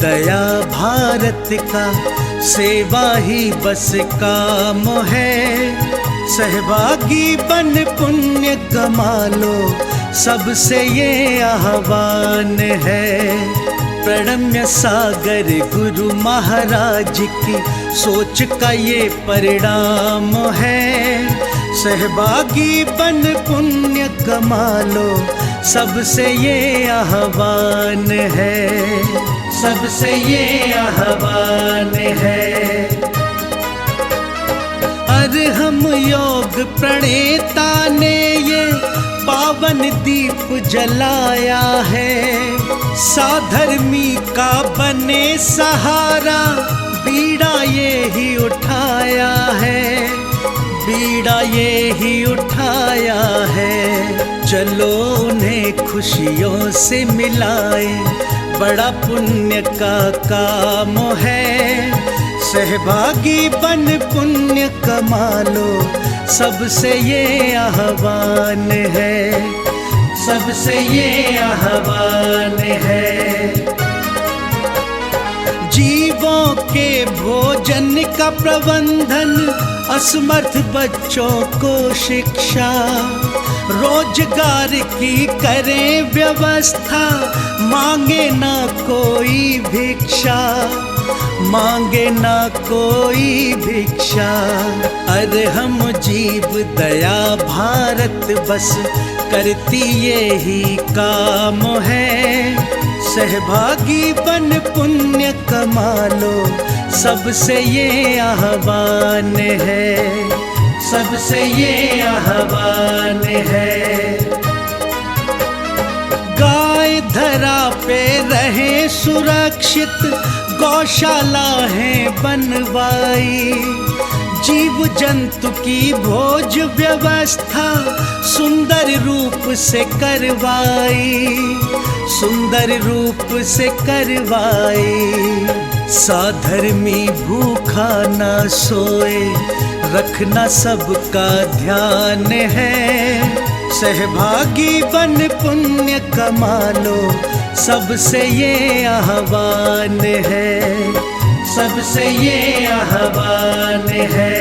दया भारत का, सेवा ही बस काम है। सहभागी बन पुण्य कमा लो, सबसे ये आह्वान है। प्रणम्य सागर गुरु महाराज की सोच का ये परिणाम है। सहभागी बन पुण्य कमा लो, सबसे ये आह्वान है, सबसे ये आह्वान है। अरहम योग प्रणेता ने ये पावन दीप जलाया है। साधर्मी का बने सहारा, बीड़ा ये ही उठाया है, बीड़ा ये ही उठाया है। चलो उन्हें खुशियों से मिलाए, बड़ा पुण्य का काम है। सहभागी बन पुण्य कमा लो, सबसे ये आह्वान है, सबसे ये आह्वान है। जीवों के भोजन का प्रबंधन, असमर्थ बच्चों को शिक्षा, रोजगार की करें व्यवस्था। मांगे ना कोई भिक्षा, मांगे ना कोई भिक्षा। अरहम जीव दया भारत बस करती ये ही काम है। सहभागी बन पुण्य कमा लो, सबसे ये आह्वान है, सबसे ये आह्वान है। गाय धरा पे रहे सुरक्षित, गौशाला है बनवाई। जीव जंतु की भोज व्यवस्था सुंदर रूप से करवाई, सुंदर रूप से करवाई। साधर्मी भूखा ना सोए, रखना सबका ध्यान है। सहभागी बन पुण्य कमा लो, सबसे ये आह्वान है, सबसे ये आह्वान है।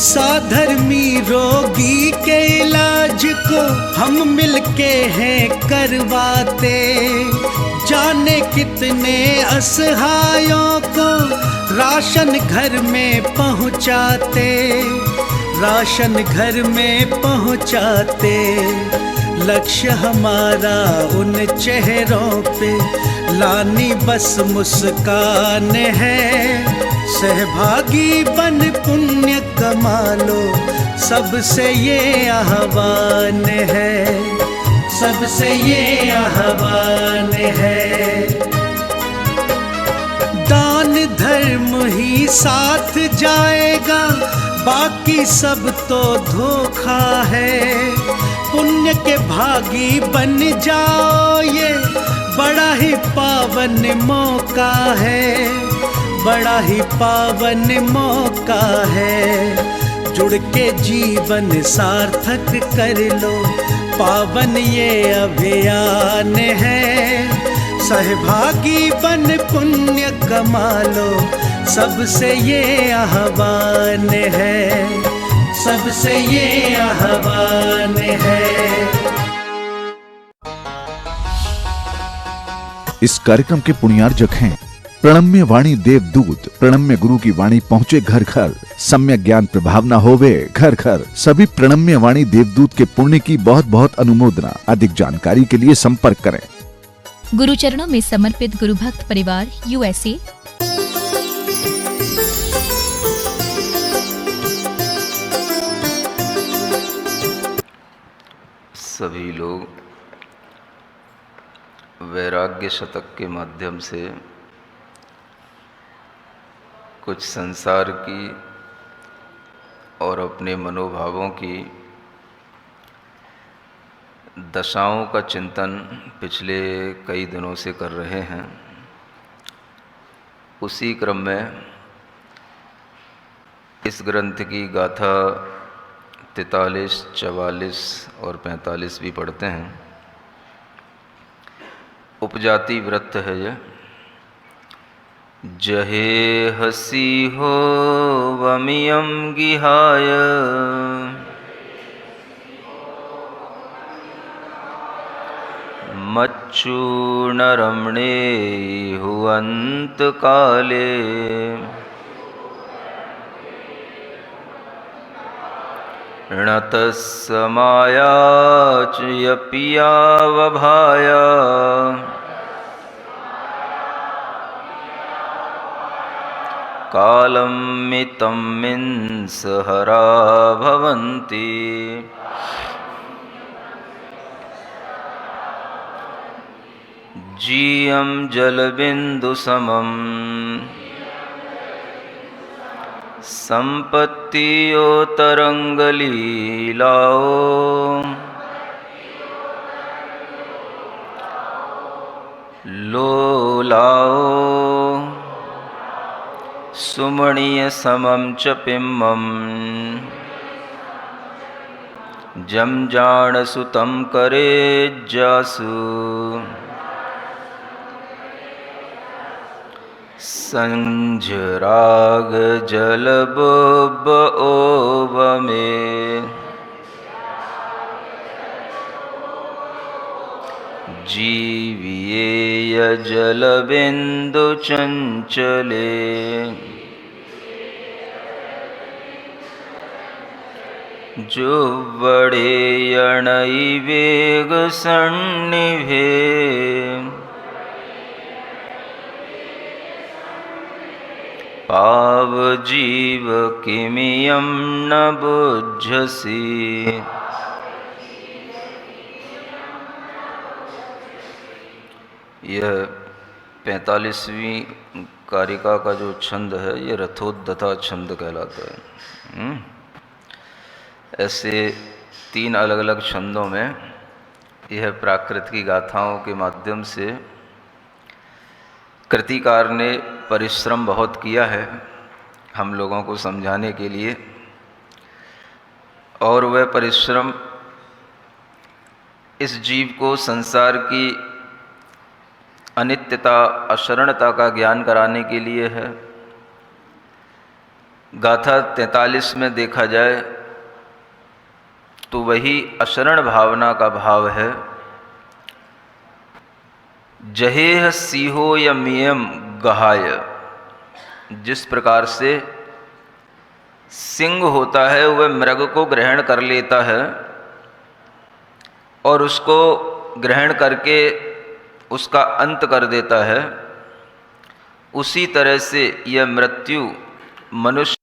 साधर्मी रोगी के इलाज को हम मिलके हैं करवाते। जाने कितने असहायों को राशन घर में पहुंचाते, राशन घर में पहुंचाते। लक्ष्य हमारा उन चेहरों पे लानी बस मुस्कान है। सहभागी बन पुण्य कमा लो, सबसे ये आह्वान है, सबसे ये आह्वान है। दान धर्म ही साथ जाएगा, बाकी सब तो धोखा है। पुण्य के भागी बन जाओ, ये बड़ा ही पावन मौका है, बड़ा ही पावन मौका है। जुड़ के जीवन सार्थक कर लो, पावन ये अभियान है। सहभागी बन पुण्य कमा लो, सबसे ये आह्वान है, सबसे ये आह्वान है। इस कार्यक्रम के पुण्यार्जक हैं प्रणम्य वाणी देवदूत। प्रणम्य गुरु की वाणी पहुँचे घर घर, सम्यक ज्ञान प्रभावना होवे घर घर। सभी प्रणम्य वाणी देवदूत के पुण्य की बहुत बहुत अनुमोदना। अधिक जानकारी के लिए संपर्क करें। गुरु चरणों में समर्पित गुरु भक्त परिवार USA। सभी लोग वैराग्य शतक के माध्यम से कुछ संसार की और अपने मनोभावों की दशाओं का चिंतन पिछले कई दिनों से कर रहे हैं। उसी क्रम में इस ग्रंथ की गाथा 43, 44 और 45 भी पढ़ते हैं। उपजाति व्रत है ये। जहे हसी हो वमियम गिहाय, मच्चूर्णरमणे हुअंत काले, णतस्समाया च यपियावभाया, कालं मितं मिंसहरा भवन्ति। जीयं जलबिन्दुसमं सम्पत्तियो तरङ्गलीलाओ, लोलाओ सुमणीयसमं च पिम्मं, जमजाणसुतं करेज्जासु, संझराग जलबोब ओवमे, जीवियेय जलबिन्दु चंचले, जुव्वडेयणै वेग सन्निभे, पाव जीव किमियं न बुझसि। यह 45वीं कारिका का जो छंद है ये रथोद्धता छंद कहलाता है। ऐसे 3 अलग अलग छंदों में यह प्राकृत की गाथाओं के माध्यम से कृतिकार ने परिश्रम बहुत किया है हम लोगों को समझाने के लिए, और वह परिश्रम इस जीव को संसार की अनित्यता अशरणता का ज्ञान कराने के लिए है। गाथा 43 में देखा जाए तो वही अशरण भावना का भाव है। जहेह सीहो यमियम गहाय, जिस प्रकार से सिंह होता है वह मृग को ग्रहण कर लेता है और उसको ग्रहण करके उसका अंत कर देता है, उसी तरह से यह मृत्यु मनुष्य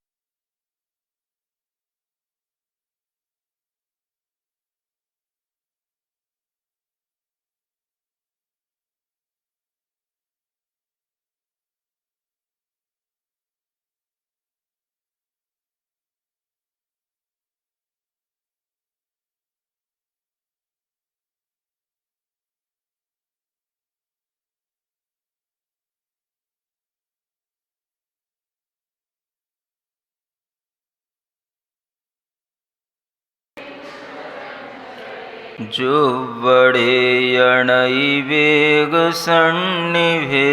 जुव्वडेयणै वेग सन्निभे,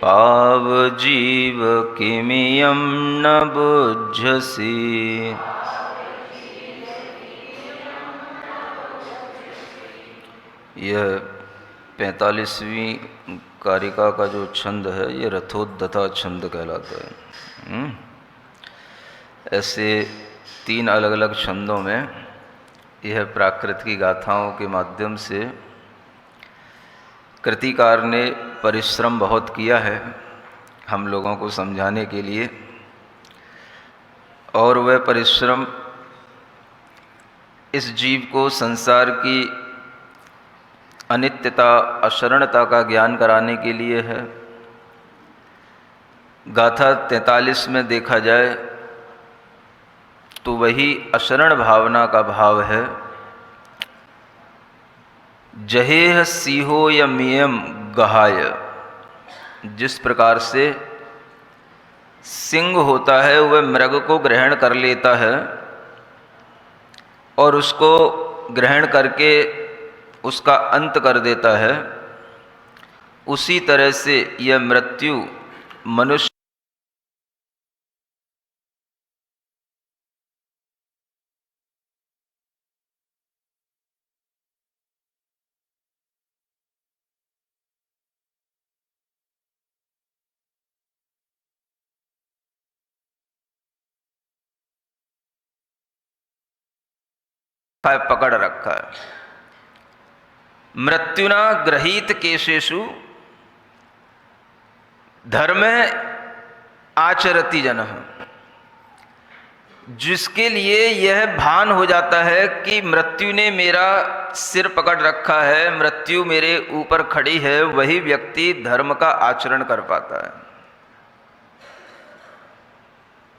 पाव जीव किमियं न बुझसि। यह 45वीं कारिका का जो छंद है ये रथोद्धता छंद कहलाता है। ऐसे 3 अलग अलग छंदों में यह प्राकृत की गाथाओं के माध्यम से कृतिकार ने परिश्रम बहुत किया है हम लोगों को समझाने के लिए, और वह परिश्रम इस जीव को संसार की अनित्यता अशरणता का ज्ञान कराने के लिए है। गाथा 43 में देखा जाए तो वही अशरण भावना का भाव है। जहेह सीहो यमियम गहाय, जिस प्रकार से सिंह होता है वह मृग को ग्रहण कर लेता है और उसको ग्रहण करके उसका अंत कर देता है, उसी तरह से यह मृत्यु मनुष्य पकड़ रखा है। मृत्युना गृहीत केशेषु धर्म आचरति जनः, जिसके लिए यह भान हो जाता है कि मृत्यु ने मेरा सिर पकड़ रखा है, मृत्यु मेरे ऊपर खड़ी है, वही व्यक्ति धर्म का आचरण कर पाता है।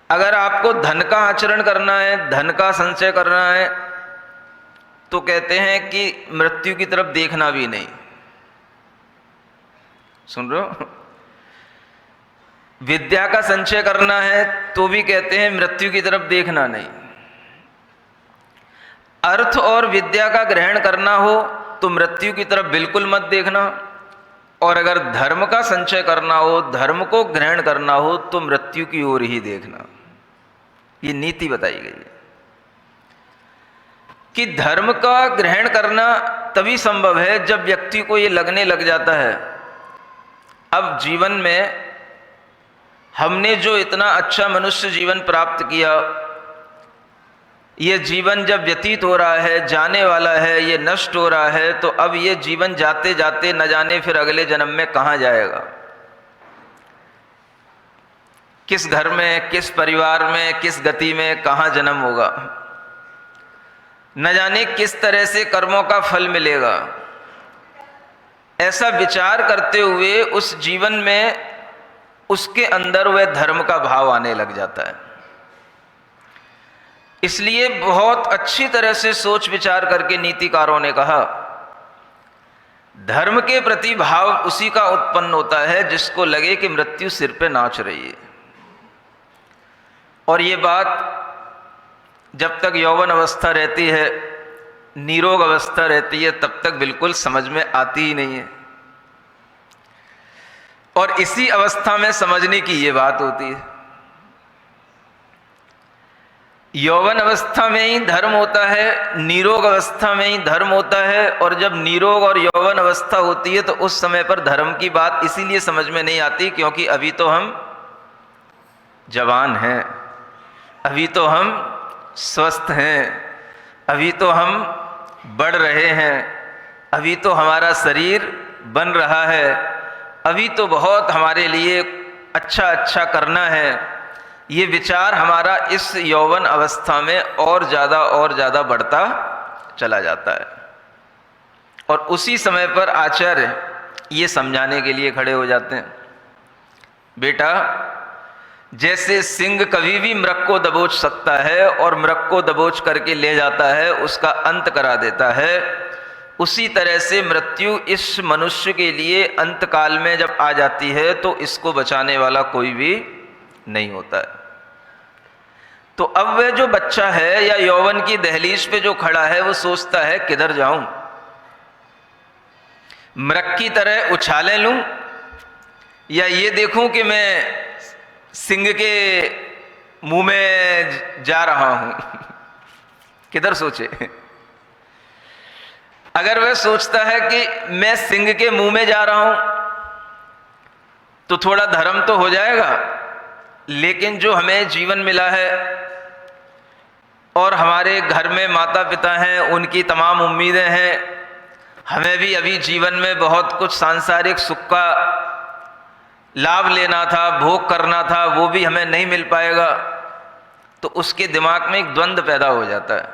अगर आपको धन का आचरण करना है, धन का संचय करना है, तो कहते हैं कि मृत्यु की तरफ देखना भी नहीं। सुन रहे हो? विद्या का संचय करना है तो भी कहते हैं मृत्यु की तरफ देखना नहीं। अर्थ और विद्या का ग्रहण करना हो तो मृत्यु की तरफ बिल्कुल मत देखना, और अगर धर्म का संचय करना हो, धर्म को ग्रहण करना हो, तो मृत्यु की ओर ही देखना। ये नीति बताई गई है कि धर्म का ग्रहण करना तभी संभव है जब व्यक्ति को ये लगने लग जाता है अब जीवन में हमने जो इतना अच्छा मनुष्य जीवन प्राप्त किया, ये जीवन जब व्यतीत हो रहा है, जाने वाला है, ये नष्ट हो रहा है, तो अब ये जीवन जाते जाते न जाने फिर अगले जन्म में कहाँ जाएगा, किस घर में, किस परिवार में, किस गति में कहाँ जन्म होगा, न जाने किस तरह से कर्मों का फल मिलेगा। ऐसा विचार करते हुए उस जीवन में उसके अंदर वह धर्म का भाव आने लग जाता है। इसलिए बहुत अच्छी तरह से सोच विचार करके नीतिकारों ने कहा, धर्म के प्रति भाव उसी का उत्पन्न होता है जिसको लगे कि मृत्यु सिर पे नाच रही है। और ये बात जब तक यौवन अवस्था रहती है, निरोग अवस्था रहती है, तब तक बिल्कुल समझ में आती ही नहीं है, और इसी अवस्था में समझने की ये बात होती है। यौवन अवस्था में ही धर्म होता है, निरोग अवस्था में ही धर्म होता है, और जब निरोग और यौवन अवस्था होती है तो उस समय पर धर्म की बात इसीलिए समझ में नहीं आती क्योंकि अभी तो हम जवान हैं, अभी तो हम स्वस्थ हैं, अभी तो हम बढ़ रहे हैं, अभी तो हमारा शरीर बन रहा है, अभी तो बहुत हमारे लिए अच्छा अच्छा करना है। ये विचार हमारा इस यौवन अवस्था में और ज़्यादा बढ़ता चला जाता है। और उसी समय पर आचार्य ये समझाने के लिए खड़े हो जाते हैं, बेटा जैसे सिंह कभी भी मृग को दबोच सकता है और मृग को दबोच करके ले जाता है, उसका अंत करा देता है, उसी तरह से मृत्यु इस मनुष्य के लिए अंत काल में जब आ जाती है तो इसको बचाने वाला कोई भी नहीं होता है। तो अब वह जो बच्चा है या यौवन की दहलीज पे जो खड़ा है वो सोचता है किधर जाऊं, मृग की तरह उछाले लूं या ये देखूं कि मैं सिंह के मुंह में जा रहा हूं। किधर सोचे? अगर वह सोचता है कि मैं सिंह के मुंह में जा रहा हूं तो थोड़ा धर्म तो हो जाएगा, लेकिन जो हमें जीवन मिला है और हमारे घर में माता पिता हैं, उनकी तमाम उम्मीदें हैं, हमें भी अभी जीवन में बहुत कुछ सांसारिक सुख का लाभ लेना था, भोग करना था, वो भी हमें नहीं मिल पाएगा। तो उसके दिमाग में एक द्वंद्व पैदा हो जाता है।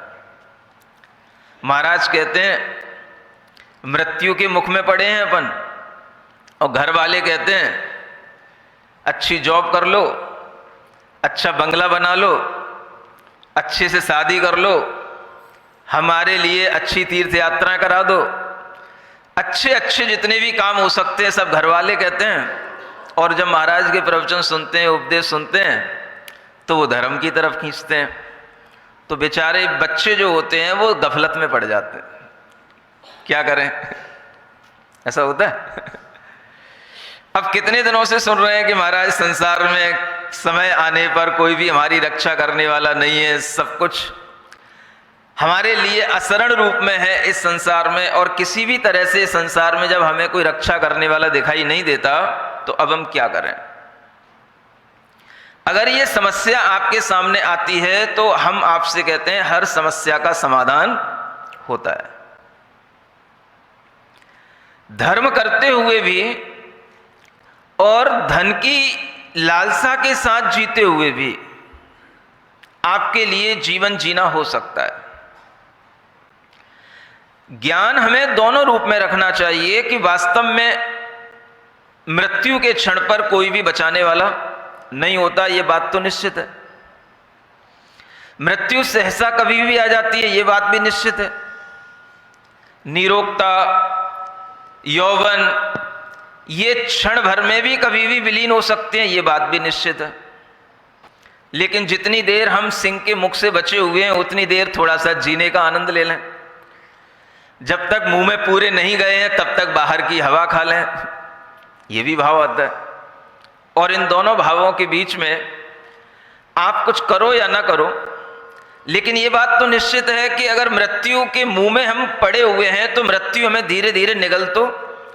महाराज कहते हैं मृत्यु के मुख में पड़े हैं अपन, और घर वाले कहते हैं अच्छी जॉब कर लो, अच्छा बंगला बना लो, अच्छे से शादी कर लो, हमारे लिए अच्छी तीर्थ यात्राएं करा दो, अच्छे अच्छे जितने भी काम हो सकते हैं सब घर वाले कहते हैं। और जब महाराज के प्रवचन सुनते हैं, उपदेश सुनते हैं, तो वो धर्म की तरफ खींचते हैं। तो बेचारे बच्चे जो होते हैं वो गफलत में पड़ जाते हैं। क्या करें, ऐसा होता है। अब कितने दिनों से सुन रहे हैं कि महाराज संसार में समय आने पर कोई भी हमारी रक्षा करने वाला नहीं है, सब कुछ हमारे लिए असरण रूप में है इस संसार में, और किसी भी तरह से इस संसार में जब हमें कोई रक्षा करने वाला दिखाई नहीं देता तो अब हम क्या करें। अगर ये समस्या आपके सामने आती है तो हम आपसे कहते हैं हर समस्या का समाधान होता है। धर्म करते हुए भी और धन की लालसा के साथ जीते हुए भी आपके लिए जीवन जीना हो सकता है। ज्ञान हमें दोनों रूप में रखना चाहिए कि वास्तव में मृत्यु के क्षण पर कोई भी बचाने वाला नहीं होता, यह बात तो निश्चित है। मृत्यु सहसा कभी भी आ जाती है, यह बात भी निश्चित है। निरोगता, यौवन, ये क्षण भर में भी कभी भी विलीन हो सकते हैं, ये बात भी निश्चित है। लेकिन जितनी देर हम सिंह के मुख से बचे हुए हैं उतनी देर थोड़ा सा जीने का आनंद ले लें। जब तक मुंह में पूरे नहीं गए हैं तब तक बाहर की हवा खा लें, ये भी भाव आता है। और इन दोनों भावों के बीच में आप कुछ करो या ना करो, लेकिन ये बात तो निश्चित है कि अगर मृत्यु के मुंह में हम पड़े हुए हैं तो मृत्यु हमें धीरे धीरे निगल तो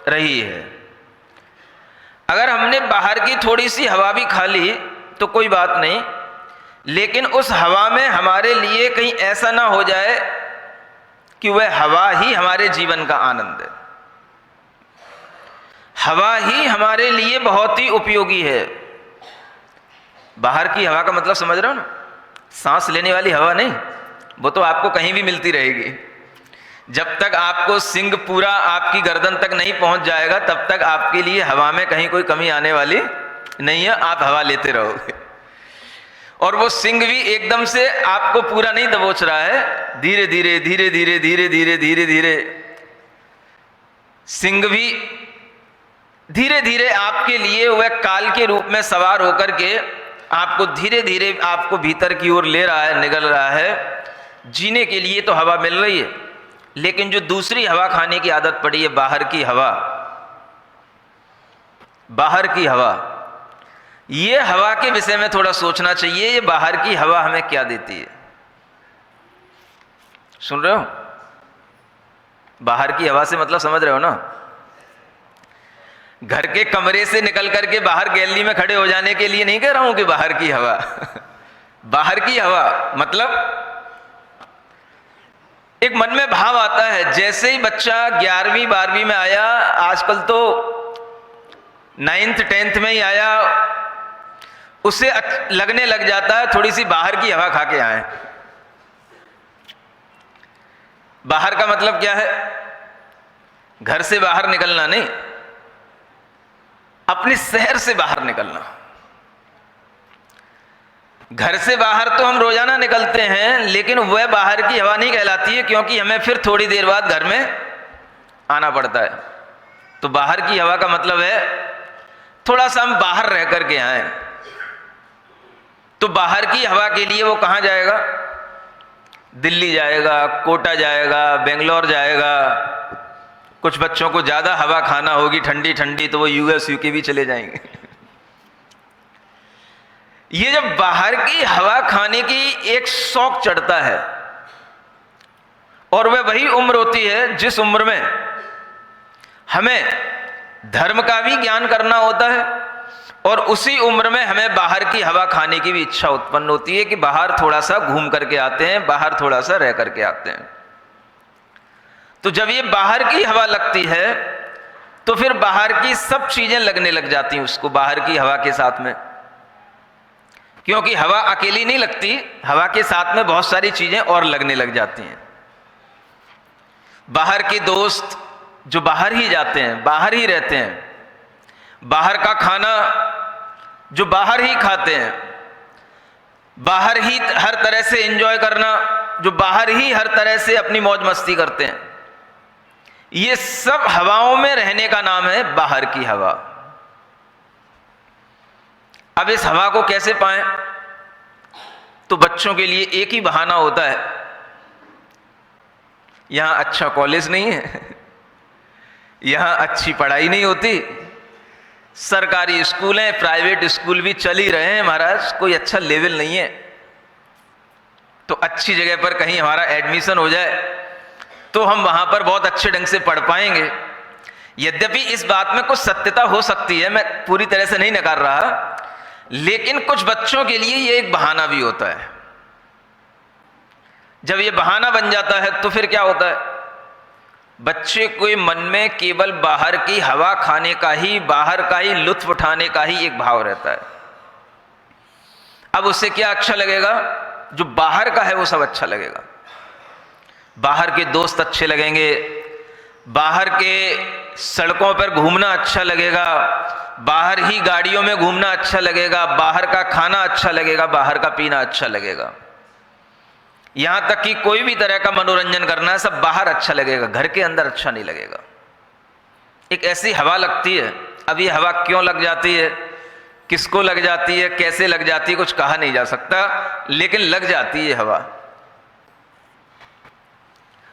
रही है। अगर हमने बाहर की थोड़ी सी हवा भी खा ली तो कोई बात नहीं, लेकिन उस हवा में हमारे लिए कहीं ऐसा ना हो जाए कि वह हवा ही हमारे जीवन का आनंद है। हवा ही हमारे लिए बहुत ही उपयोगी है। बाहर की हवा का मतलब समझ रहे हो ना, सांस लेने वाली हवा नहीं, वो तो आपको कहीं भी मिलती रहेगी। जब तक आपको सिंह पूरा आपकी गर्दन तक नहीं पहुंच जाएगा तब तक आपके लिए हवा में कहीं कोई कमी आने वाली नहीं है, आप हवा लेते रहोगे। और वो सिंह भी एकदम से आपको पूरा नहीं दबोच रहा है, धीरे धीरे धीरे धीरे धीरे धीरे धीरे धीरे सिंह भी धीरे धीरे आपके लिए वह काल के रूप में सवार होकर के आपको धीरे धीरे आपको भीतर की ओर ले रहा है, निगल रहा है। जीने के लिए तो हवा मिल रही है, लेकिन जो दूसरी हवा खाने की आदत पड़ी है, बाहर की हवा, बाहर की हवा, ये हवा के विषय में थोड़ा सोचना चाहिए। ये बाहर की हवा हमें क्या देती है, सुन रहे हो? बाहर की हवा से मतलब समझ रहे हो ना? घर के कमरे से निकल करके बाहर गैलरी में खड़े हो जाने के लिए नहीं कह रहा हूं कि बाहर की हवा। बाहर की हवा मतलब एक मन में भाव आता है, जैसे ही बच्चा 11वीं 12वीं में आया, आजकल तो 9th 10th में ही आया, उसे लगने लग जाता है थोड़ी सी बाहर की हवा खा के आए। बाहर का मतलब क्या है? घर से बाहर निकलना नहीं, अपने शहर से बाहर निकलना। घर से बाहर तो हम रोजाना निकलते हैं, लेकिन वह बाहर की हवा नहीं कहलाती है, क्योंकि हमें फिर थोड़ी देर बाद घर में आना पड़ता है। तो बाहर की हवा का मतलब है थोड़ा सा हम बाहर रह करके आए। तो बाहर की हवा के लिए वो कहां जाएगा? दिल्ली जाएगा, कोटा जाएगा, बेंगलोर जाएगा। कुछ बच्चों को ज्यादा हवा खाना होगी ठंडी ठंडी, तो वो यूएस यूके भी चले जाएंगे। ये जब बाहर की हवा खाने की एक शौक चढ़ता है, और वह वही उम्र होती है जिस उम्र में हमें धर्म का भी ज्ञान करना होता है, और उसी उम्र में हमें बाहर की हवा खाने की भी इच्छा उत्पन्न होती है कि बाहर थोड़ा सा घूम करके आते हैं, बाहर थोड़ा सा रह करके आते हैं। तो जब ये बाहर की हवा लगती है तो फिर बाहर की सब चीजें लगने लग जाती हैं उसको, बाहर की हवा के साथ में। क्योंकि हवा अकेली नहीं लगती, हवा के साथ में बहुत सारी चीजें और लगने लग जाती हैं। बाहर के दोस्त जो बाहर ही जाते हैं, बाहर ही रहते हैं, बाहर का खाना जो बाहर ही खाते हैं, बाहर ही हर तरह से एंजॉय करना, जो बाहर ही हर तरह से अपनी मौज मस्ती करते हैं, ये सब हवाओं में रहने का नाम है बाहर की हवा। अब इस हवा को कैसे पाएं? तो बच्चों के लिए एक ही बहाना होता है, यहां अच्छा कॉलेज नहीं है, यहां अच्छी पढ़ाई नहीं होती, सरकारी स्कूल हैं, प्राइवेट स्कूल भी चल ही रहे हैं महाराज, कोई अच्छा लेवल नहीं है, तो अच्छी जगह पर कहीं हमारा एडमिशन हो जाए तो हम वहां पर बहुत अच्छे ढंग से पढ़ पाएंगे। यद्यपि इस बात में कुछ सत्यता हो सकती है, मैं पूरी तरह से नहीं नकार रहा, लेकिन कुछ बच्चों के लिए ये एक बहाना भी होता है। जब ये बहाना बन जाता है तो फिर क्या होता है, बच्चे के मन में केवल बाहर की हवा खाने का ही, बाहर का ही लुत्फ उठाने का ही एक भाव रहता है। अब उसे क्या अच्छा लगेगा, जो बाहर का है वो सब अच्छा लगेगा, बाहर के दोस्त अच्छे लगेंगे, बाहर के सड़कों पर घूमना अच्छा लगेगा, बाहर ही गाड़ियों में घूमना अच्छा लगेगा, बाहर का खाना अच्छा लगेगा, बाहर का पीना अच्छा लगेगा, यहां तक कि कोई भी तरह का मनोरंजन करना है सब बाहर अच्छा लगेगा, घर के अंदर अच्छा नहीं लगेगा। एक ऐसी हवा लगती है। अब ये हवा क्यों लग जाती है, किसको लग जाती है, कैसे लग जाती है, कुछ कहा नहीं जा सकता, लेकिन लग जाती है हवा।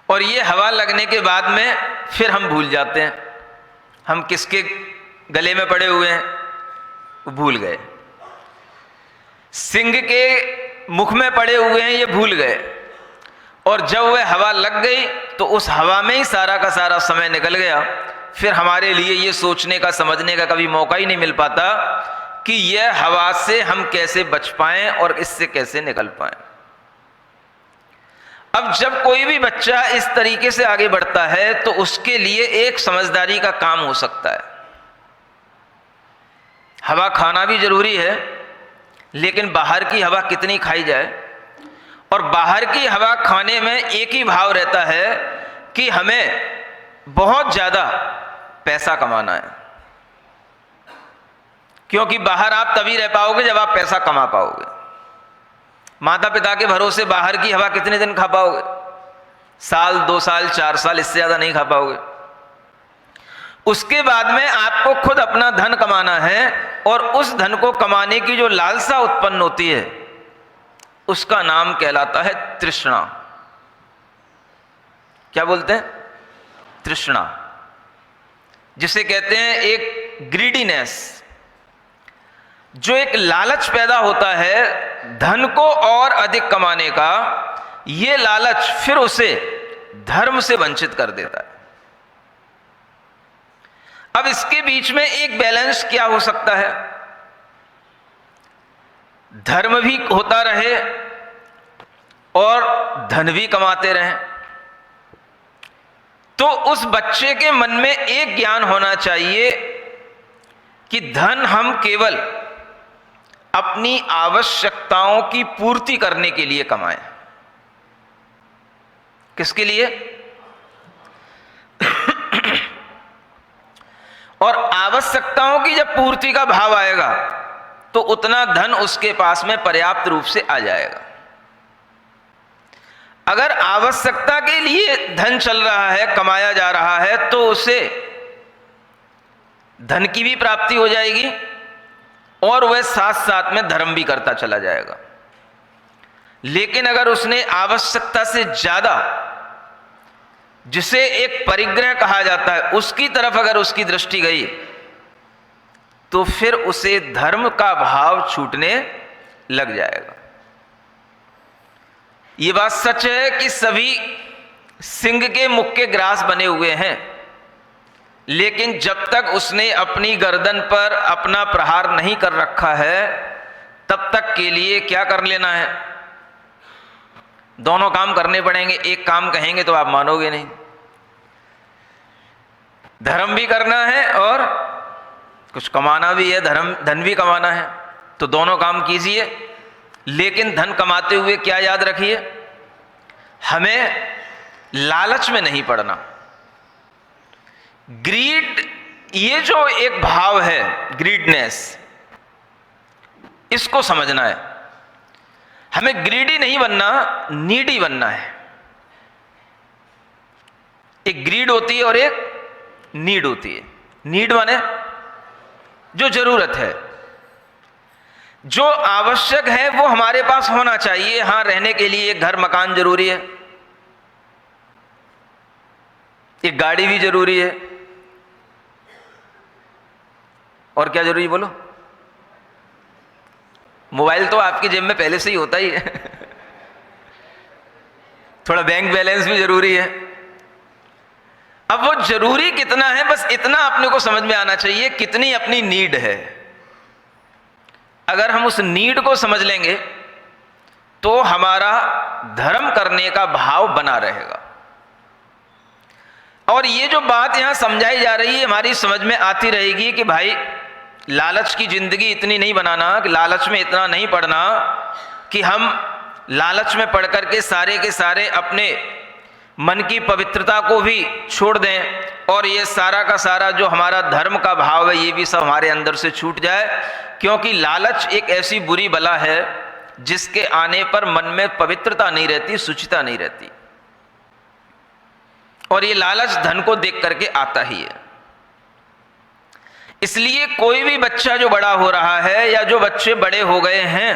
और ये हवा लगने के बाद में फिर हम भूल जाते हैं हम किसके गले में पड़े हुए हैं, वो भूल गए। सिंह के मुख में पड़े हुए हैं, ये भूल गए। और जब वह हवा लग गई तो उस हवा में ही सारा का सारा समय निकल गया। फिर हमारे लिए ये सोचने का, समझने का कभी मौका ही नहीं मिल पाता कि यह हवा से हम कैसे बच पाएं और इससे कैसे निकल पाएं। अब जब कोई भी बच्चा इस तरीके से आगे बढ़ता है तो उसके लिए एक समझदारी का काम हो सकता है। हवा खाना भी जरूरी है, लेकिन बाहर की हवा कितनी खाई जाए। और बाहर की हवा खाने में एक ही भाव रहता है कि हमें बहुत ज्यादा पैसा कमाना है, क्योंकि बाहर आप तभी रह पाओगे जब आप पैसा कमा पाओगे। माता पिता के भरोसे बाहर की हवा कितने दिन खा पाओगे, साल, 2 साल, 4 साल, इससे ज्यादा नहीं खा पाओगे। उसके बाद में आपको खुद अपना धन कमाना है, और उस धन को कमाने की जो लालसा उत्पन्न होती है उसका नाम कहलाता है तृष्णा। क्या बोलते हैं, तृष्णा, जिसे कहते हैं एक ग्रीडीनेस। जो एक लालच पैदा होता है धन को और अधिक कमाने का, ये लालच फिर उसे धर्म से वंचित कर देता है। अब इसके बीच में एक बैलेंस क्या हो सकता है, धर्म भी होता रहे और धन भी कमाते रहें। तो उस बच्चे के मन में एक ज्ञान होना चाहिए कि धन हम केवल अपनी आवश्यकताओं की पूर्ति करने के लिए कमाएं। किसके लिए? और आवश्यकताओं की जब पूर्ति का भाव आएगा तो उतना धन उसके पास में पर्याप्त रूप से आ जाएगा। अगर आवश्यकता के लिए धन चल रहा है, कमाया जा रहा है, तो उसे धन की भी प्राप्ति हो जाएगी और वह साथ साथ में धर्म भी करता चला जाएगा। लेकिन अगर उसने आवश्यकता से ज्यादा, जिसे एक परिग्रह कहा जाता है, उसकी तरफ अगर उसकी दृष्टि गई तो फिर उसे धर्म का भाव छूटने लग जाएगा। ये बात सच है कि सभी सिंह के मुख के ग्रास बने हुए हैं, लेकिन जब तक उसने अपनी गर्दन पर अपना प्रहार नहीं कर रखा है तब तक के लिए क्या कर लेना है, दोनों काम करने पड़ेंगे। एक काम कहेंगे तो आप मानोगे नहीं, धर्म भी करना है और कुछ कमाना भी है, धन भी कमाना है, तो दोनों काम कीजिए। लेकिन धन कमाते हुए क्या याद रखिए, हमें लालच में नहीं पड़ना। ग्रीड, ये जो एक भाव है ग्रीडनेस, इसको समझना है। हमें ग्रीडी नहीं बनना, नीडी बनना है। एक ग्रीड होती है और एक नीड होती है। नीड माने जो जरूरत है, जो आवश्यक है वो हमारे पास होना चाहिए। हाँ, रहने के लिए एक घर मकान जरूरी है, एक गाड़ी भी जरूरी है, और क्या जरूरी बोलो? मोबाइल तो आपकी जेब में पहले से ही होता ही है। थोड़ा बैंक बैलेंस भी जरूरी है। अब वो जरूरी कितना है, बस इतना अपने को समझ में आना चाहिए कितनी अपनी नीड है। अगर हम उस नीड को समझ लेंगे तो हमारा धर्म करने का भाव बना रहेगा। और ये जो बात यहां समझाई जा रही है, हमारी समझ में आती रहेगी कि भाई लालच की जिंदगी इतनी नहीं बनाना, कि लालच में इतना नहीं पड़ना कि हम लालच में पड़ करके सारे के सारे अपने मन की पवित्रता को भी छोड़ दें, और ये सारा का सारा जो हमारा धर्म का भाव है ये भी सब हमारे अंदर से छूट जाए। क्योंकि लालच एक ऐसी बुरी बला है जिसके आने पर मन में पवित्रता नहीं रहती, शुचिता नहीं रहती, और ये लालच धन को देख करके आता ही है। इसलिए कोई भी बच्चा जो बड़ा हो रहा है या जो बच्चे बड़े हो गए हैं,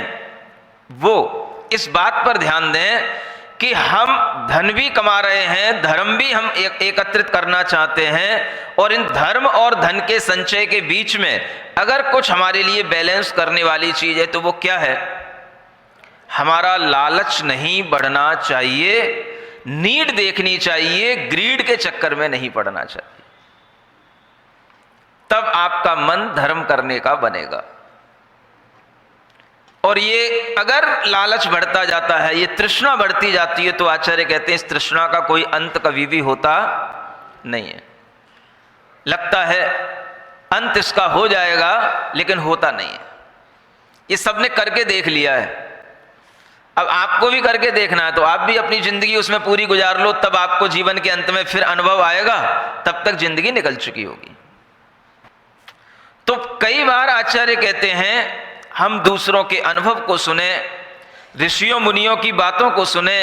वो इस बात पर ध्यान दें कि हम धन भी कमा रहे हैं, धर्म भी हम एकत्रित करना चाहते हैं, और इन धर्म और धन के संचय के बीच में अगर कुछ हमारे लिए बैलेंस करने वाली चीज है तो वो क्या है? हमारा लालच नहीं बढ़ना चाहिए, नीड देखनी चाहिए, ग्रीड के चक्कर में नहीं पड़ना चाहिए। तब आपका मन धर्म करने का बनेगा। और ये अगर लालच बढ़ता जाता है, ये तृष्णा बढ़ती जाती है, तो आचार्य कहते हैं इस तृष्णा का कोई अंत कभी भी होता नहीं है। लगता है अंत इसका हो जाएगा, लेकिन होता नहीं है। ये सबने करके देख लिया है। अब आपको भी करके देखना है, तो आप भी अपनी जिंदगी उसमें पूरी गुजार लो, तब आपको जीवन के अंत में फिर अनुभव आएगा, तब तक जिंदगी निकल चुकी होगी। तो कई बार आचार्य कहते हैं हम दूसरों के अनुभव को सुने, ऋषियों मुनियों की बातों को सुने।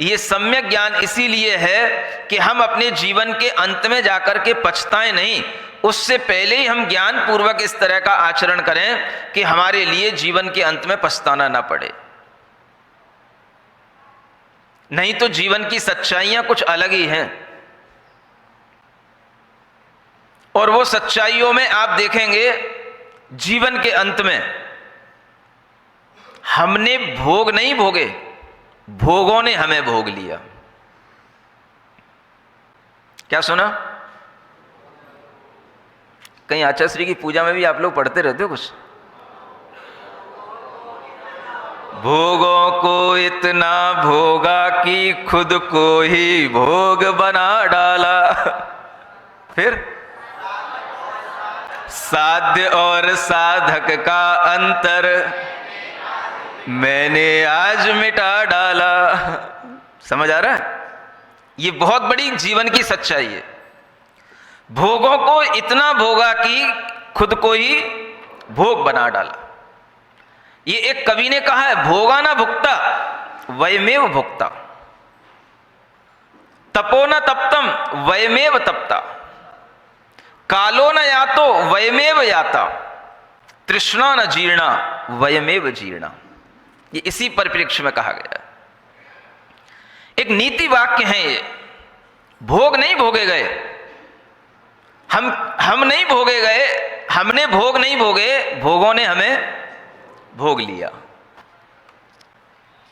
ये सम्यक ज्ञान इसीलिए है कि हम अपने जीवन के अंत में जाकर के पछताएं नहीं, उससे पहले ही हम ज्ञान पूर्वक इस तरह का आचरण करें कि हमारे लिए जीवन के अंत में पछताना ना पड़े। नहीं तो जीवन की सच्चाइयां कुछ अलग ही हैं, और वो सच्चाइयों में आप देखेंगे जीवन के अंत में हमने भोग नहीं भोगे, भोगों ने हमें भोग लिया। क्या सुना? कहीं आचार्य श्री की पूजा में भी आप लोग पढ़ते रहते हो कुछ? भोगों को इतना भोगा कि खुद को ही भोग बना डाला। फिर साध्य और साधक का अंतर मैंने आज मिटा डाला। समझ आ रहा है? ये बहुत बड़ी जीवन की सच्चाई है। भोगों को इतना भोगा कि खुद को ही भोग बना डाला। ये एक कवि ने कहा है, भोगा न भुक्ता वयमेव भुक्ता, तपो न तप्तम वयमेव तप्ता, कालो न यातो वयमेव याता, तृष्णा न जीर्णा वयमेव जीर्णा। ये इसी परिप्रेक्ष्य में कहा गया है। एक नीति वाक्य है ये। भोग नहीं भोगे गए, हम नहीं भोगे गए, हमने भोग नहीं भोगे, भोगों ने हमें भोग लिया।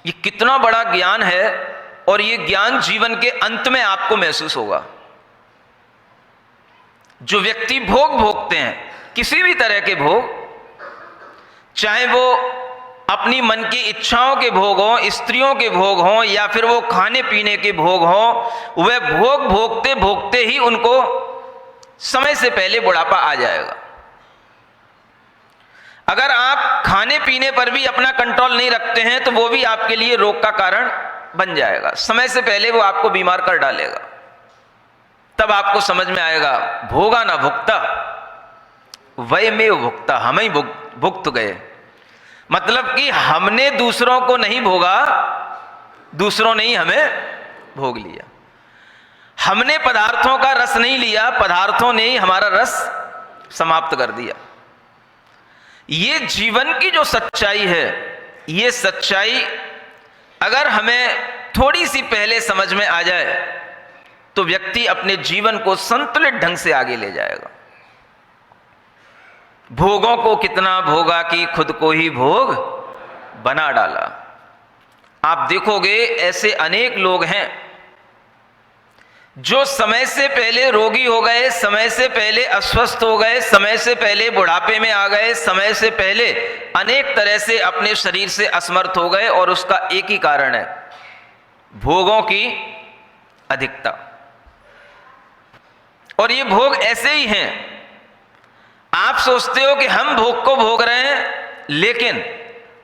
ये कितना बड़ा ज्ञान है, और ये ज्ञान जीवन के अंत में आपको महसूस होगा। जो व्यक्ति भोग भोगते हैं, किसी भी तरह के भोग, चाहे वो अपनी मन की इच्छाओं के भोग हों, स्त्रियों के भोग हों, या फिर वो खाने पीने के भोग हों, वह भोग भोगते भोगते ही उनको समय से पहले बुढ़ापा आ जाएगा। अगर आप खाने पीने पर भी अपना कंट्रोल नहीं रखते हैं तो वो भी आपके लिए रोग का कारण बन जाएगा। समय से पहले वो आपको बीमार कर डालेगा। तब आपको समझ में आएगा भोगा ना भुक्ता वयमेव भुक्ता, हम ही भुक्त गए। मतलब कि हमने दूसरों को नहीं भोगा, दूसरों ने ही हमें भोग लिया। हमने पदार्थों का रस नहीं लिया, पदार्थों ने ही हमारा रस समाप्त कर दिया। ये जीवन की जो सच्चाई है, ये सच्चाई अगर हमें थोड़ी सी पहले समझ में आ जाए तो व्यक्ति अपने जीवन को संतुलित ढंग से आगे ले जाएगा। भोगों को कितना भोगा कि खुद को ही भोग बना डाला। आप देखोगे ऐसे अनेक लोग हैं जो समय से पहले रोगी हो गए, समय से पहले अस्वस्थ हो गए, समय से पहले बुढ़ापे में आ गए, समय से पहले अनेक तरह से अपने शरीर से असमर्थ हो गए, और उसका एक ही कारण है, भोगों की अधिकता। और ये भोग ऐसे ही हैं, आप सोचते हो कि हम भोग को भोग रहे हैं, लेकिन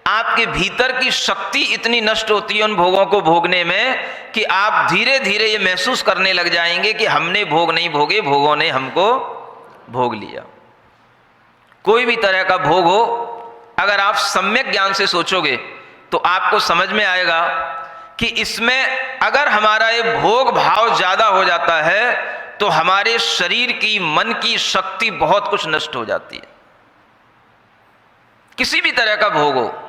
आपके भीतर की शक्ति इतनी नष्ट होती है उन भोगों को भोगने में कि आप धीरे धीरे ये महसूस करने लग जाएंगे कि हमने भोग नहीं भोगे, भोगों ने हमको भोग लिया। कोई भी तरह का भोग हो, अगर आप सम्यक ज्ञान से सोचोगे तो आपको समझ में आएगा कि इसमें अगर हमारा ये भोग भाव ज्यादा हो जाता है तो हमारे शरीर की, मन की शक्ति बहुत कुछ नष्ट हो जाती है। किसी भी तरह का भोग हो,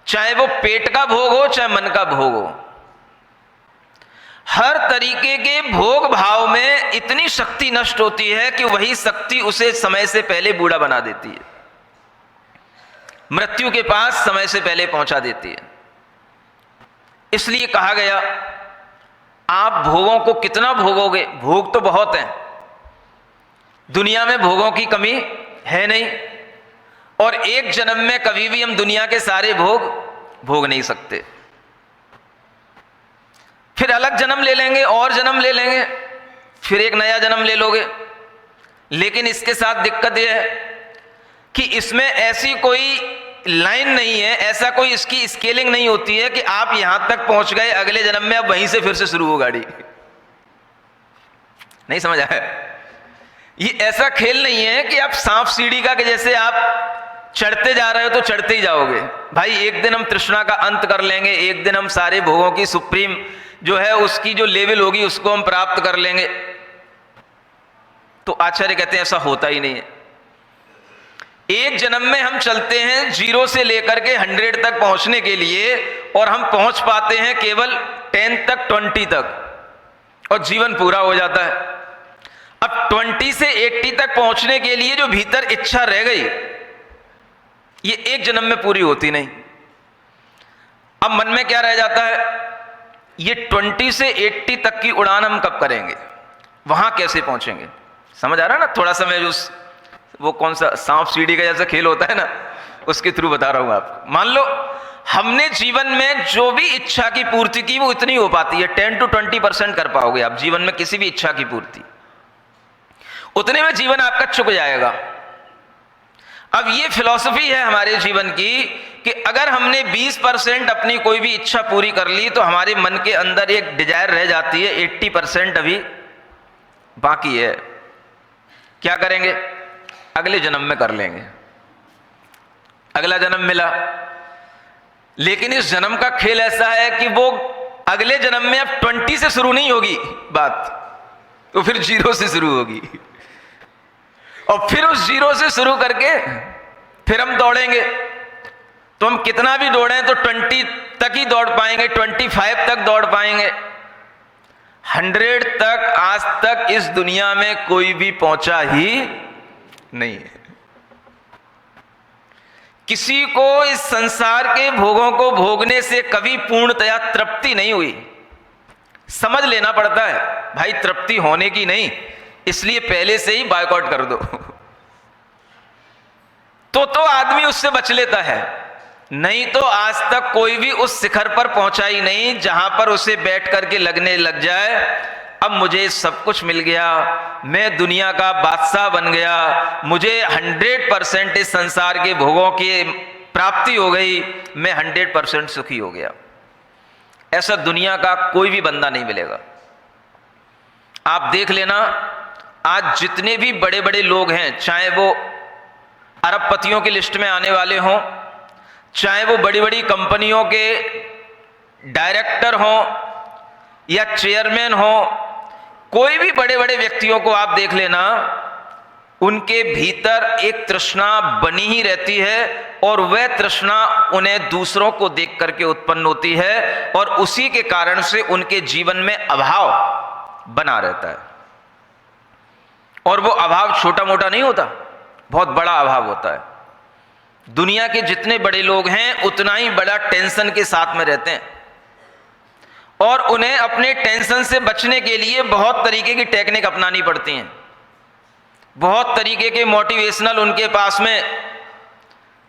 चाहे वो पेट का भोग हो, चाहे मन का भोग हो, हर तरीके के भोग भाव में इतनी शक्ति नष्ट होती है कि वही शक्ति उसे समय से पहले बूढ़ा बना देती है, मृत्यु के पास समय से पहले पहुंचा देती है। इसलिए कहा गया, आप भोगों को कितना भोगोगे? भोग तो बहुत हैं, दुनिया में भोगों की कमी है नहीं, और एक जन्म में कभी भी हम दुनिया के सारे भोग भोग नहीं सकते। फिर अलग जन्म ले लेंगे, और जन्म ले लेंगे, फिर एक नया जन्म ले लोगे। लेकिन इसके साथ दिक्कत यह है कि इसमें ऐसी कोई लाइन नहीं है, ऐसा कोई इसकी स्केलिंग नहीं होती है कि आप यहां तक पहुंच गए, अगले जन्म में अब वहीं से फिर से शुरू हो गाड़ी। नहीं समझ आया? ये ऐसा खेल नहीं है कि आप सांप सीढ़ी का, कि जैसे आप चढ़ते जा रहे हो तो चढ़ते ही जाओगे। भाई एक दिन हम तृष्णा का अंत कर लेंगे, एक दिन हम सारे भोगों की सुप्रीम जो है उसकी जो लेवल होगी उसको हम प्राप्त कर लेंगे। तो आचार्य कहते हैं ऐसा होता ही नहीं है। एक जन्म में हम चलते हैं 0 से लेकर के 100 तक पहुंचने के लिए, और हम पहुंच पाते हैं केवल 10 तक, 20 तक, और जीवन पूरा हो जाता है। अब 20 से 80 तक पहुंचने के लिए जो भीतर इच्छा रह गई, ये एक जन्म में पूरी होती नहीं। अब मन में क्या रह जाता है, ये 20 से 80 तक की उड़ान हम कब करेंगे, वहां कैसे पहुंचेंगे? समझ आ रहा है ना? थोड़ा सा मैं वो कौन सा सांप सीढ़ी का जैसा खेल होता है ना, उसके थ्रू बता रहा हूं आपको। मान लो हमने जीवन में जो भी इच्छा की पूर्ति की वो इतनी हो पाती है, 10 to 20% कर पाओगे आप जीवन में किसी भी इच्छा की पूर्ति, उतने में जीवन आपका चुक जाएगा। अब ये फिलॉसफी है हमारे जीवन की कि अगर हमने 20% अपनी कोई भी इच्छा पूरी कर ली तो हमारे मन के अंदर एक डिजायर रह जाती है, 80% अभी बाकी है। क्या करेंगे? अगले जन्म में कर लेंगे। अगला जन्म मिला, लेकिन इस जन्म का खेल ऐसा है कि वो अगले जन्म में अब 20 से शुरू नहीं होगी बात, तो फिर 0 से शुरू होगी, और फिर उस 0 से शुरू करके फिर हम दौड़ेंगे। तो हम कितना भी दौड़ें तो 20 तक ही दौड़ पाएंगे, 25 तक दौड़ पाएंगे, 100 तक आज तक इस दुनिया में कोई भी पहुंचा ही नहीं है। किसी को इस संसार के भोगों को भोगने से कभी पूर्णतया तृप्ति नहीं हुई। समझ लेना पड़ता है भाई, तृप्ति होने की नहीं, इसलिए पहले से ही बायकॉट कर दो तो आदमी उससे बच लेता है। नहीं तो आज तक कोई भी उस शिखर पर पहुंचा ही नहीं जहां पर उसे बैठ करके लगने लग जाए अब मुझे सब कुछ मिल गया, मैं दुनिया का बादशाह बन गया, मुझे 100% इस संसार के भोगों की प्राप्ति हो गई, मैं 100% सुखी हो गया। ऐसा दुनिया का कोई भी बंदा नहीं मिलेगा। आप देख लेना, आज जितने भी बड़े बड़े लोग हैं, चाहे वो अरबपतियों की लिस्ट में आने वाले हों, चाहे वो बड़ी बड़ी कंपनियों के डायरेक्टर हों या चेयरमैन हों, कोई भी बड़े बड़े व्यक्तियों को आप देख लेना, उनके भीतर एक तृष्णा बनी ही रहती है और वह तृष्णा उन्हें दूसरों को देख करके उत्पन्न होती है और उसी के कारण से उनके जीवन में अभाव बना रहता है। और वो अभाव छोटा मोटा नहीं होता, बहुत बड़ा अभाव होता है। दुनिया के जितने बड़े लोग हैं उतना ही बड़ा टेंशन के साथ में रहते हैं और उन्हें अपने टेंशन से बचने के लिए बहुत तरीके की टेक्निक अपनानी पड़ती हैं। बहुत तरीके के मोटिवेशनल उनके पास में,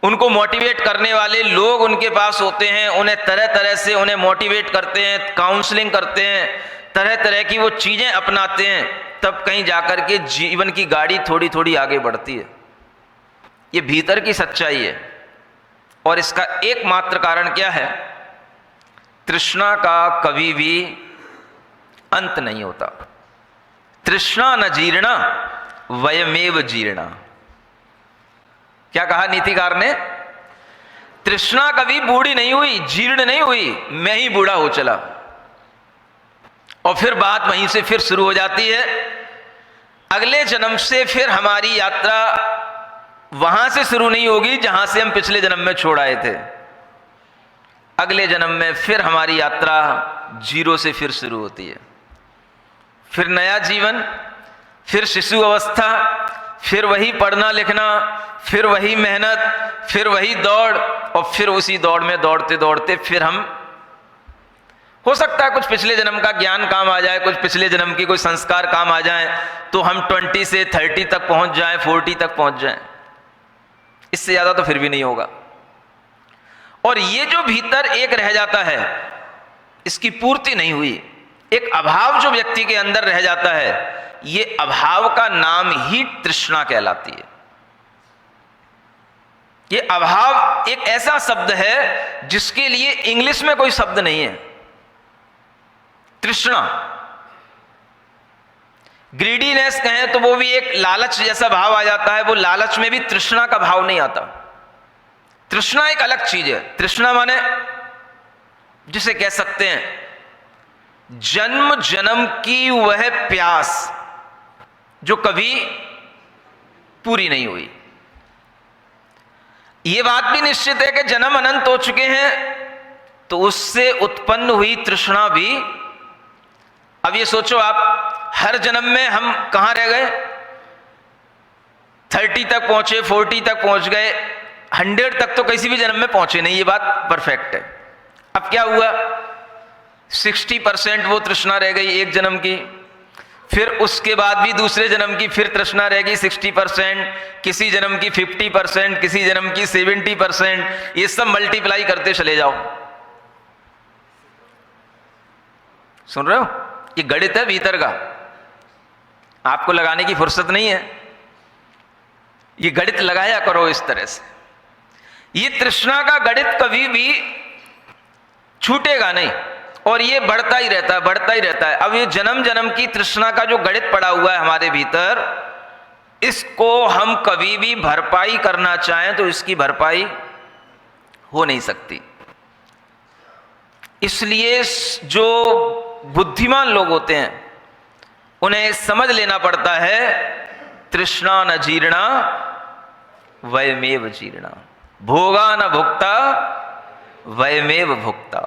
उनको मोटिवेट करने वाले लोग उनके पास होते हैं, उन्हें तरह तरह से उन्हें मोटिवेट करते हैं, काउंसलिंग करते हैं, तरह तरह की वो चीज़ें अपनाते हैं, तब कहीं जाकर के जीवन की गाड़ी थोड़ी थोड़ी आगे बढ़ती है। ये भीतर की सच्चाई है और इसका एकमात्र कारण क्या है? तृष्णा का कभी भी अंत नहीं होता। तृष्णा न जीर्णा वयमेव जीर्णा। क्या कहा नीतिकार ने? तृष्णा कभी बूढ़ी नहीं हुई, जीर्ण नहीं हुई, मैं ही बूढ़ा हो चला। और फिर बात वहीं से फिर शुरू हो जाती है। अगले जन्म से फिर हमारी यात्रा वहां से शुरू नहीं होगी जहां से हम पिछले जन्म में छोड़ आए थे। अगले जन्म में फिर हमारी यात्रा जीरो से फिर शुरू होती है। फिर नया जीवन, फिर शिशु अवस्था, फिर वही पढ़ना लिखना, फिर वही मेहनत, फिर वही दौड़ और फिर उसी दौड़ में दौड़ते दौड़ते फिर हम, हो सकता है कुछ पिछले जन्म का ज्ञान काम आ जाए, कुछ पिछले जन्म की कोई संस्कार काम आ जाए तो हम 20 से 30 तक पहुंच जाएं, 40 तक पहुंच जाएं। इससे ज्यादा तो फिर भी नहीं होगा। और ये जो भीतर एक रह जाता है, इसकी पूर्ति नहीं हुई, एक अभाव जो व्यक्ति के अंदर रह जाता है, ये अभाव का नाम ही तृष्णा कहलाती है। ये अभाव एक ऐसा शब्द है जिसके लिए इंग्लिश में कोई शब्द नहीं है। तृष्णा, ग्रीडीनेस कहें तो वो भी एक लालच जैसा भाव आ जाता है। वो लालच में भी तृष्णा का भाव नहीं आता। तृष्णा एक अलग चीज है। तृष्णा माने जिसे कह सकते हैं जन्म जन्म की वह प्यास जो कभी पूरी नहीं हुई। यह बात भी निश्चित है कि जन्म अनंत हो चुके हैं तो उससे उत्पन्न हुई तृष्णा भी। अब ये सोचो आप, हर जन्म में हम कहां रह गए? 30 तक पहुंचे, 40 तक पहुंच गए, 100 तक तो किसी भी जन्म में पहुंचे नहीं, ये बात परफेक्ट है। अब क्या हुआ? 60% वो तृष्णा रह गई एक जन्म की, फिर उसके बाद भी दूसरे जन्म की फिर तृष्णा रह गई 60%, किसी जन्म की 50%, किसी जन्म की 70%। ये सब मल्टीप्लाई करते चले जाओ। सुन रहे हो? ये गणित है भीतर का, आपको लगाने की फुर्सत नहीं है। ये गणित लगाया करो इस तरह से। ये तृष्णा का गणित कभी भी छूटेगा नहीं और ये बढ़ता ही रहता है, बढ़ता ही रहता है। अब ये जन्म जन्म की तृष्णा का जो गणित पड़ा हुआ है हमारे भीतर, इसको हम कभी भी भरपाई करना चाहें तो इसकी भरपाई हो नहीं सकती। इसलिए जो बुद्धिमान लोग होते हैं उन्हें समझ लेना पड़ता है तृष्णा न जीर्णा वयमेव जीर्णा, भोगा न भुक्ता वयमेव भुक्ता।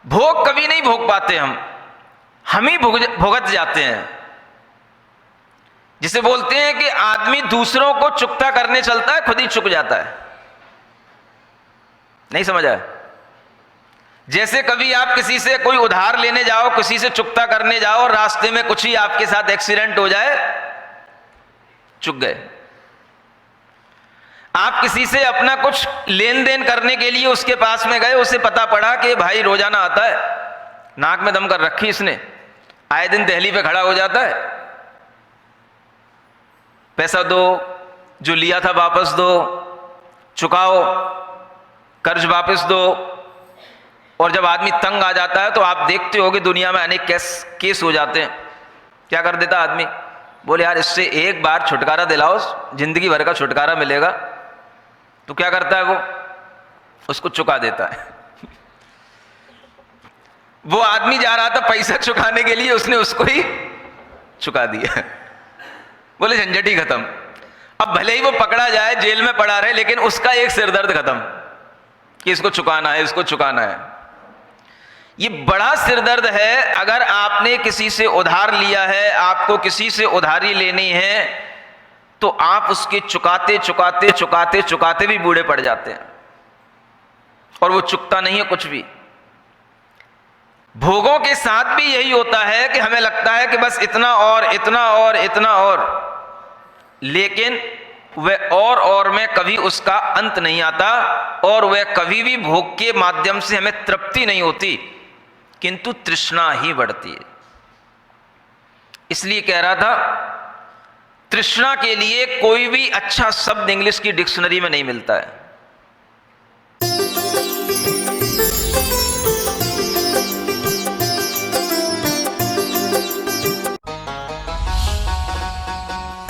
भोग कभी नहीं भोग पाते हम ही भुगत जाते हैं। जिसे बोलते हैं कि आदमी दूसरों को चुकता करने चलता है, खुद ही चुक जाता है। नहीं समझ आया? जैसे कभी आप किसी से कोई उधार लेने जाओ, किसी से चुकता करने जाओ और रास्ते में कुछ ही आपके साथ एक्सीडेंट हो जाए, चुक गए। आप किसी से अपना कुछ लेन देन करने के लिए उसके पास में गए, उसे पता पड़ा कि भाई रोजाना आता है, नाक में दम कर रखी इसने, आए दिन दहली पे खड़ा हो जाता है, पैसा दो, जो लिया था वापस दो, चुकाओ, कर्ज वापस दो। और जब आदमी तंग आ जाता है तो आप देखते हो कि दुनिया में अनेक केस हो जाते हैं। क्या कर देता आदमी? बोले यार इससे एक बार छुटकारा दिलाओ, जिंदगी भर का छुटकारा मिलेगा। तो क्या करता है वो? उसको चुका देता है। वो आदमी जा रहा था पैसा चुकाने के लिए, उसने उसको ही चुका दिया। बोले झंझट ही खत्म। अब भले ही वो पकड़ा जाए, जेल में पड़ा रहे, लेकिन उसका एक सिरदर्द खत्म कि इसको चुकाना है, इसको चुकाना है। ये बड़ा सिरदर्द है। अगर आपने किसी से उधार लिया है, आपको किसी से उधारी लेनी है, तो आप उसके चुकाते चुकाते चुकाते चुकाते भी बूढ़े पड़ जाते हैं और वो चुकता नहीं है कुछ भी। भोगों के साथ भी यही होता है कि हमें लगता है कि बस इतना और इतना और इतना और, लेकिन वह और में कभी उसका अंत नहीं आता और वह कभी भी भोग के माध्यम से हमें तृप्ति नहीं होती, किंतु तृष्णा ही बढ़ती है। इसलिए कह रहा था, तृष्णा के लिए कोई भी अच्छा शब्द इंग्लिश की डिक्शनरी में नहीं मिलता है।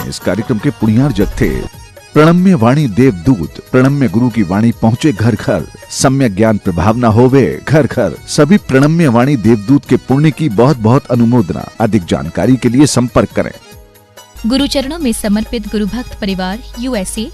इस कार्यक्रम के पुण्यार जग थे प्रणम्य वाणी देवदूत। प्रणम्य गुरु की वाणी पहुंचे घर घर, सम्यक ज्ञान प्रभावना होवे घर घर। सभी प्रणम्य वाणी देवदूत के पुण्य की बहुत बहुत अनुमोदना। अधिक जानकारी के लिए संपर्क करें। गुरु चरणों में समर्पित गुरु भक्त परिवार USA,